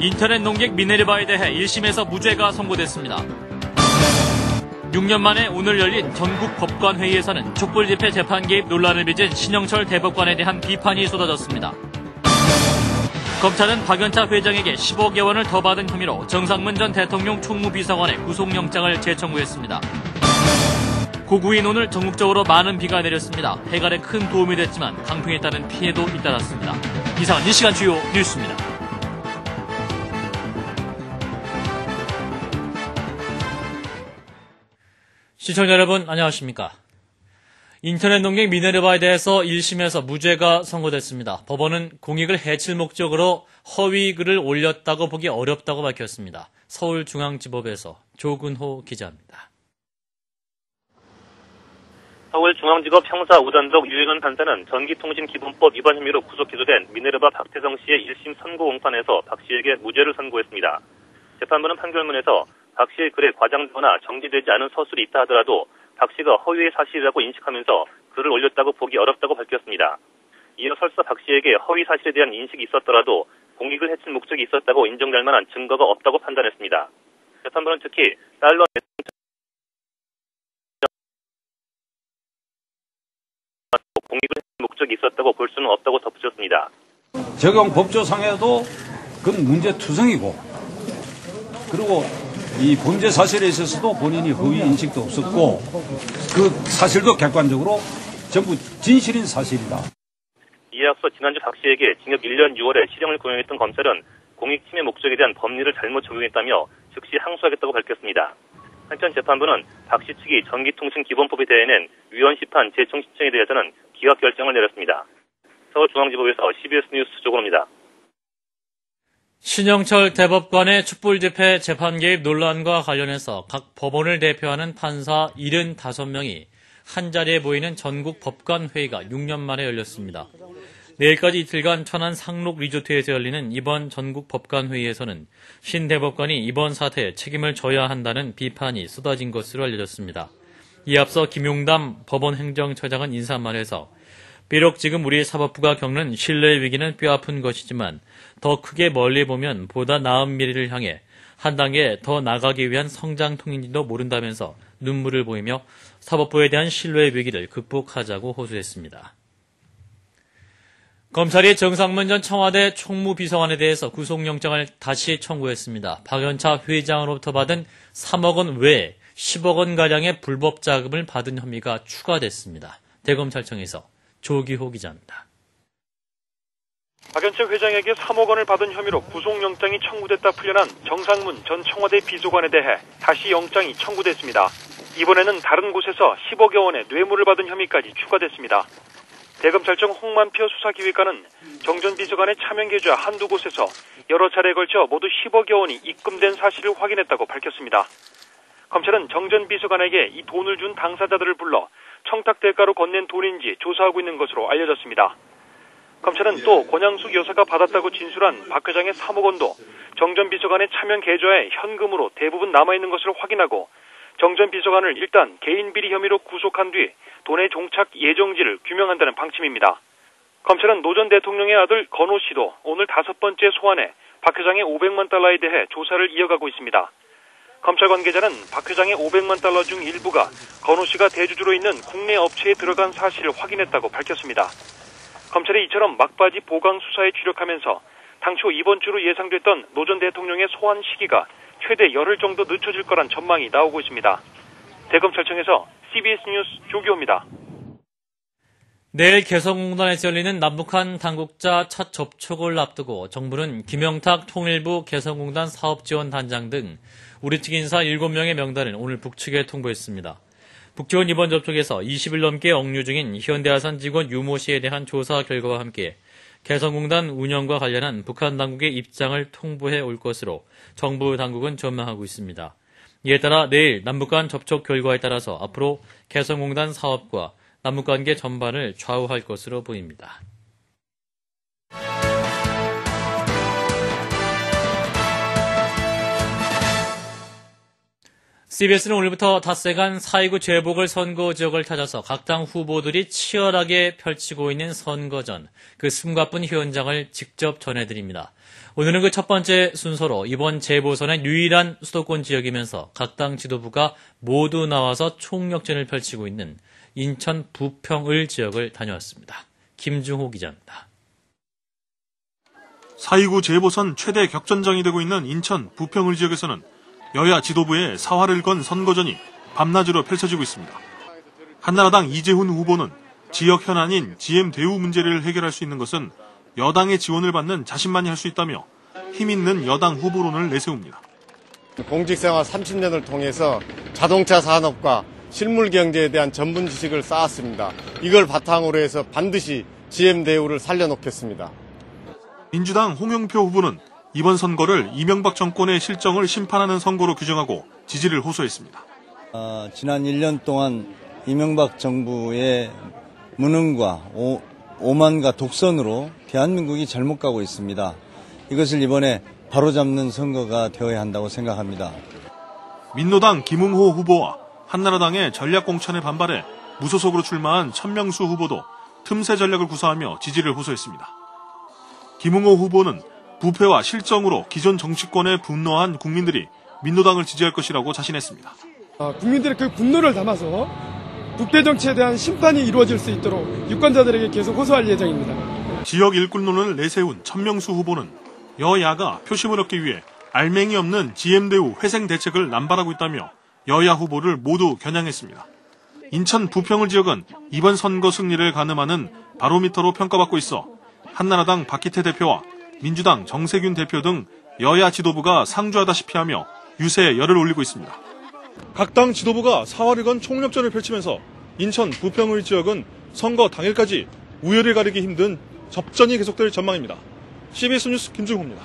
인터넷 농객 미네르바에 대해 1심에서 무죄가 선고됐습니다. 6년 만에 오늘 열린 전국 법관회의에서는 촛불집회 재판 개입 논란을 빚은 신영철 대법관에 대한 비판이 쏟아졌습니다. 검찰은 박연차 회장에게 10억여 원을 더 받은 혐의로 정상문 전 대통령 총무비서관의 구속영장을 재청구했습니다. 고구인 오늘 전국적으로 많은 비가 내렸습니다. 해갈에 큰 도움이 됐지만 강풍에 따른 피해도 잇따랐습니다. 이상은 이 시간 주요 뉴스입니다. 시청자 여러분 안녕하십니까. 인터넷 농객 미네르바에 대해서 1심에서 무죄가 선고됐습니다. 법원은 공익을 해칠 목적으로 허위 글을 올렸다고 보기 어렵다고 밝혔습니다. 서울중앙지법에서 조근호 기자입니다. 서울중앙지법 형사 5단독 유일원 판사는 전기통신기본법 위반 혐의로 구속 기소된 미네르바 박태성 씨의 1심 선고 공판에서 박 씨에게 무죄를 선고했습니다. 재판부는 판결문에서 박 씨의 글에 과장되거나 정지되지 않은 서술이 있다 하더라도 박 씨가 허위의 사실이라고 인식하면서 글을 올렸다고 보기 어렵다고 밝혔습니다. 이어 설사 박 씨에게 허위 사실에 대한 인식이 있었더라도 공익을 해칠 목적이 있었다고 인정될 만한 증거가 없다고 판단했습니다. 재판부는 특히 달러 공익을 해칠 목적이 있었다고 볼 수는 없다고 덧붙였습니다. 적용 법조상에도 그건 문제투성이고, 그리고 이 범죄 사실에 있어서도 본인이 허위 인식도 없었고 그 사실도 객관적으로 전부 진실인 사실이다. 이에 앞서 지난주 박 씨에게 징역 1년 6월에 실형을 구형했던 검찰은 공익 침해 목적에 대한 법리를 잘못 적용했다며 즉시 항소하겠다고 밝혔습니다. 한편 재판부는 박 씨 측이 전기통신기본법에 대해낸 위헌 시판 재청 신청에 대해서는 기각 결정을 내렸습니다. 서울중앙지법에서 CBS 뉴스 조건호입니다. 신영철 대법관의 촛불집회 재판 개입 논란과 관련해서 각 법원을 대표하는 판사 75명이 한자리에 모이는 전국 법관회의가 6년 만에 열렸습니다. 내일까지 이틀간 천안 상록 리조트에서 열리는 이번 전국 법관회의에서는 신 대법관이 이번 사태에 책임을 져야 한다는 비판이 쏟아진 것으로 알려졌습니다. 이에 앞서 김용담 법원행정처장은 인사말에서 비록 지금 우리 사법부가 겪는 신뢰 위기는 뼈아픈 것이지만 더 크게 멀리 보면 보다 나은 미래를 향해 한 단계 더 나가기 위한 성장통인지도 모른다면서 눈물을 보이며 사법부에 대한 신뢰 위기를 극복하자고 호소했습니다. 검찰이 정상문 전 청와대 총무비서관에 대해서 구속영장을 다시 청구했습니다. 박연차 회장으로부터 받은 3억 원 외에 10억 원가량의 불법 자금을 받은 혐의가 추가됐습니다. 대검찰청에서 조기호 기자입니다. 박연차 회장에게 3억 원을 받은 혐의로 구속영장이 청구됐다 풀려난 정상문 전 청와대 비서관에 대해 다시 영장이 청구됐습니다. 이번에는 다른 곳에서 10억여 원의 뇌물을 받은 혐의까지 추가됐습니다. 대검찰청 홍만표 수사기획관은 정 전 비서관의 차명 계좌 한두 곳에서 여러 차례에 걸쳐 모두 10억여 원이 입금된 사실을 확인했다고 밝혔습니다. 검찰은 정 전 비서관에게 이 돈을 준 당사자들을 불러 청탁 대가로 건넨 돈인지 조사하고 있는 것으로 알려졌습니다. 검찰은 또 권양숙 여사가 받았다고 진술한 박 회장의 3억 원도 정 전 비서관의 차명 계좌에 현금으로 대부분 남아있는 것을 확인하고 정 전 비서관을 일단 개인 비리 혐의로 구속한 뒤 돈의 종착 예정지를 규명한다는 방침입니다. 검찰은 노 전 대통령의 아들 건호 씨도 오늘 5번째 소환해 박 회장의 500만 달러에 대해 조사를 이어가고 있습니다. 검찰 관계자는 박 회장의 500만 달러 중 일부가 건호 씨가 대주주로 있는 국내 업체에 들어간 사실을 확인했다고 밝혔습니다. 검찰이 이처럼 막바지 보강 수사에 주력하면서 당초 이번 주로 예상됐던 노 전 대통령의 소환 시기가 최대 열흘 정도 늦춰질 거란 전망이 나오고 있습니다. 대검찰청에서 CBS 뉴스 조기호입니다. 내일 개성공단에서 열리는 남북한 당국자 첫 접촉을 앞두고 정부는 김영탁 통일부 개성공단 사업지원단장 등 우리 측 인사 7명의 명단을 오늘 북측에 통보했습니다. 북측은 이번 접촉에서 20일 넘게 억류 중인 현대아산 직원 유모 씨에 대한 조사 결과와 함께 개성공단 운영과 관련한 북한 당국의 입장을 통보해 올 것으로 정부 당국은 전망하고 있습니다. 이에 따라 내일 남북 간 접촉 결과에 따라서 앞으로 개성공단 사업과 남북관계 전반을 좌우할 것으로 보입니다. CBS는 오늘부터 닷새간 4.29 재보궐선거 지역을 찾아서 각 당 후보들이 치열하게 펼치고 있는 선거전, 그 숨가쁜 현장을 직접 전해드립니다. 오늘은 그 첫 번째 순서로 이번 재보선의 유일한 수도권 지역이면서 각 당 지도부가 모두 나와서 총력전을 펼치고 있는 인천 부평을 지역을 다녀왔습니다. 김중호 기자입니다. 4.29 재보선 최대 격전장이 되고 있는 인천 부평을 지역에서는 여야 지도부의 사활을 건 선거전이 밤낮으로 펼쳐지고 있습니다. 한나라당 이재훈 후보는 지역 현안인 GM대우 문제를 해결할 수 있는 것은 여당의 지원을 받는 자신만이 할 수 있다며 힘있는 여당 후보론을 내세웁니다. 공직생활 30년을 통해서 자동차 산업과 실물 경제에 대한 전문 지식을 쌓았습니다. 이걸 바탕으로 해서 반드시 GM대우를 살려놓겠습니다. 민주당 홍영표 후보는 이번 선거를 이명박 정권의 실정을 심판하는 선거로 규정하고 지지를 호소했습니다. 지난 1년 동안 이명박 정부의 무능과 오만과 독선으로 대한민국이 잘못 가고 있습니다. 이것을 이번에 바로잡는 선거가 되어야 한다고 생각합니다. 민노당 김웅호 후보와 한나라당의 전략공천에 반발해 무소속으로 출마한 천명수 후보도 틈새 전략을 구사하며 지지를 호소했습니다. 김웅호 후보는 부패와 실정으로 기존 정치권에 분노한 국민들이 민노당을 지지할 것이라고 자신했습니다. 국민들의 그 분노를 담아서 부패 정치에 대한 심판이 이루어질 수 있도록 유권자들에게 계속 호소할 예정입니다. 지역 일꾼론을 내세운 천명수 후보는 여야가 표심을 얻기 위해 알맹이 없는 GM대우 회생 대책을 남발하고 있다며 여야 후보를 모두 겨냥했습니다. 인천 부평을 지역은 이번 선거 승리를 가늠하는 바로미터로 평가받고 있어 한나라당 박기태 대표와 민주당 정세균 대표 등 여야 지도부가 상주하다시피 하며 유세에 열을 올리고 있습니다. 각 당 지도부가 사활을 건 총력전을 펼치면서 인천 부평을 지역은 선거 당일까지 우열을 가리기 힘든 접전이 계속될 전망입니다. CBS 뉴스 김중호입니다.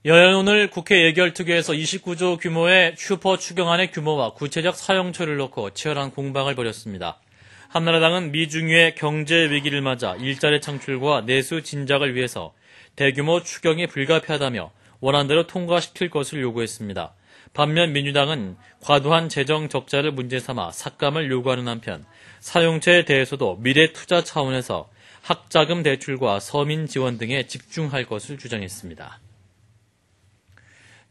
여야는 오늘 국회 예결특위에서 29조 규모의 슈퍼 추경안의 규모와 구체적 사용처를 놓고 치열한 공방을 벌였습니다. 한나라당은 미중유의 경제 위기를 맞아 일자리 창출과 내수 진작을 위해서 대규모 추경이 불가피하다며 원안대로 통과시킬 것을 요구했습니다. 반면 민주당은 과도한 재정 적자를 문제 삼아 삭감을 요구하는 한편 사용처에 대해서도 미래 투자 차원에서 학자금 대출과 서민 지원 등에 집중할 것을 주장했습니다.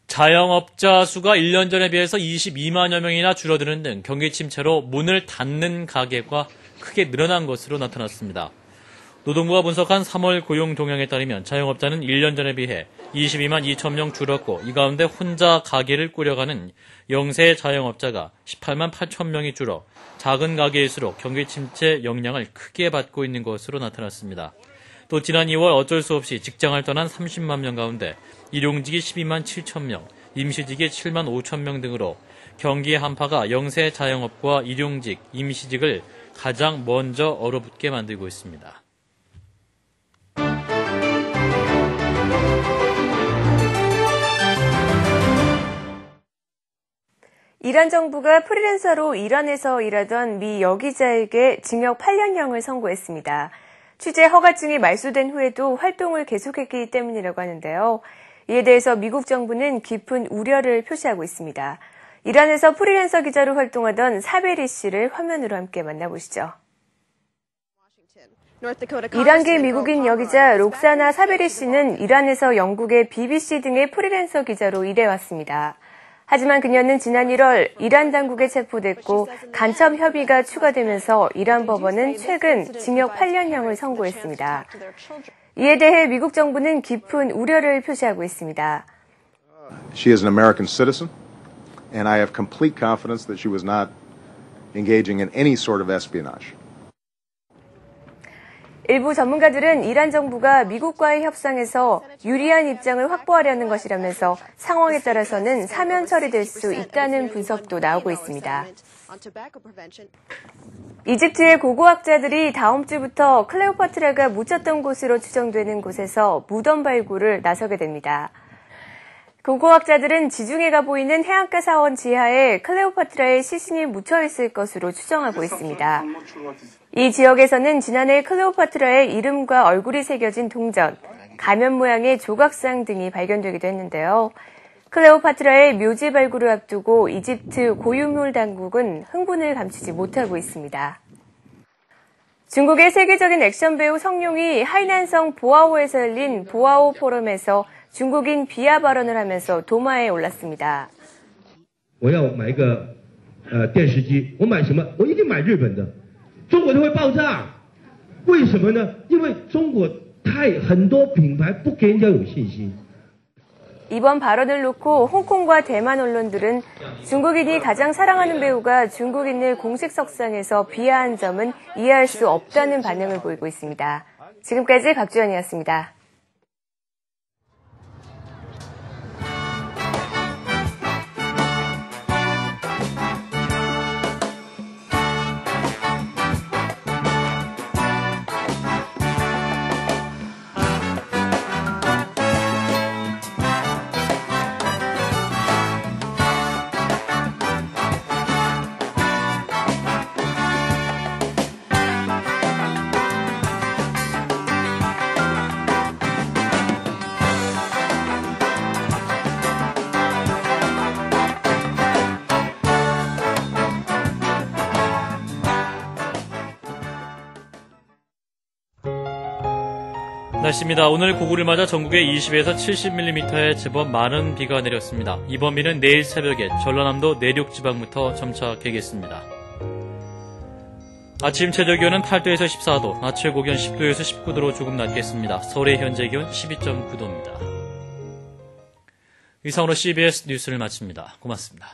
자영업자 수가 1년 전에 비해서 22만여 명이나 줄어드는 등 경기 침체로 문을 닫는 가게가 크게 늘어난 것으로 나타났습니다. 노동부가 분석한 3월 고용 동향에 따르면 자영업자는 1년 전에 비해 22만 2천 명 줄었고 이 가운데 혼자 가게를 꾸려가는 영세 자영업자가 18만 8천 명이 줄어 작은 가게일수록 경기 침체 영향을 크게 받고 있는 것으로 나타났습니다. 또 지난 2월 어쩔 수 없이 직장을 떠난 30만 명 가운데 일용직이 12만 7천 명, 임시직이 7만 5천 명 등으로 경기의 한파가 영세 자영업과 일용직, 임시직을 가장 먼저 얼어붙게 만들고 있습니다. 이란 정부가 프리랜서로 이란에서 일하던 미 여기자에게 징역 8년형을 선고했습니다. 취재 허가증이 말소된 후에도 활동을 계속했기 때문이라고 하는데요. 이에 대해서 미국 정부는 깊은 우려를 표시하고 있습니다. 이란에서 프리랜서 기자로 활동하던 사베리 씨를 화면으로 함께 만나보시죠. 이란계 미국인 여기자 록사나 사베리 씨는 이란에서 영국의 BBC 등의 프리랜서 기자로 일해왔습니다. 하지만 그녀는 지난 1월 이란 당국에 체포됐고 간첩 협의가 추가되면서 이란 법원은 최근 징역 8년형을 선고했습니다. 이에 대해 미국 정부는 깊은 우려를 표시하고 있습니다. She is an American citizen, and I have complete confidence that she was not engaging in any sort of espionage. 일부 전문가들은 이란 정부가 미국과의 협상에서 유리한 입장을 확보하려는 것이라면서 상황에 따라서는 사면 처리될 수 있다는 분석도 나오고 있습니다. 이집트의 고고학자들이 다음 주부터 클레오파트라가 묻혔던 곳으로 추정되는 곳에서 무덤 발굴을 나서게 됩니다. 고고학자들은 지중해가 보이는 해안가 사원 지하에 클레오파트라의 시신이 묻혀있을 것으로 추정하고 있습니다. 이 지역에서는 지난해 클레오파트라의 이름과 얼굴이 새겨진 동전, 가면 모양의 조각상 등이 발견되기도 했는데요. 클레오파트라의 묘지 발굴을 앞두고 이집트 고유물 당국은 흥분을 감추지 못하고 있습니다. 중국의 세계적인 액션 배우 성룡이 하이난성 보아오에서 열린 보아오 포럼에서 중국인 비하 발언을 하면서 도마에 올랐습니다. 我要买一个电视机，我买什么？我一定买日本的，中国就会爆炸。为什么呢？因为中国很多品牌不给人家有信心。 이번 발언을 놓고 홍콩과 대만 언론들은 중국인이 가장 사랑하는 배우가 중국인을 공식 석상에서 비하한 점은 이해할 수 없다는 반응을 보이고 있습니다. 지금까지 박주연이었습니다. 날씨입니다. 오늘 고구를 맞아 전국에 20에서 70mm의 제법 많은 비가 내렸습니다. 이번 비는 내일 새벽에 전라남도 내륙 지방부터 점차 개겠습니다. 아침 최저 기온은 8도에서 14도, 낮 최고 기온 10도에서 19도로 조금 낮겠습니다. 서울의 현재 기온 12.9도입니다. 이상으로 CBS 뉴스를 마칩니다. 고맙습니다.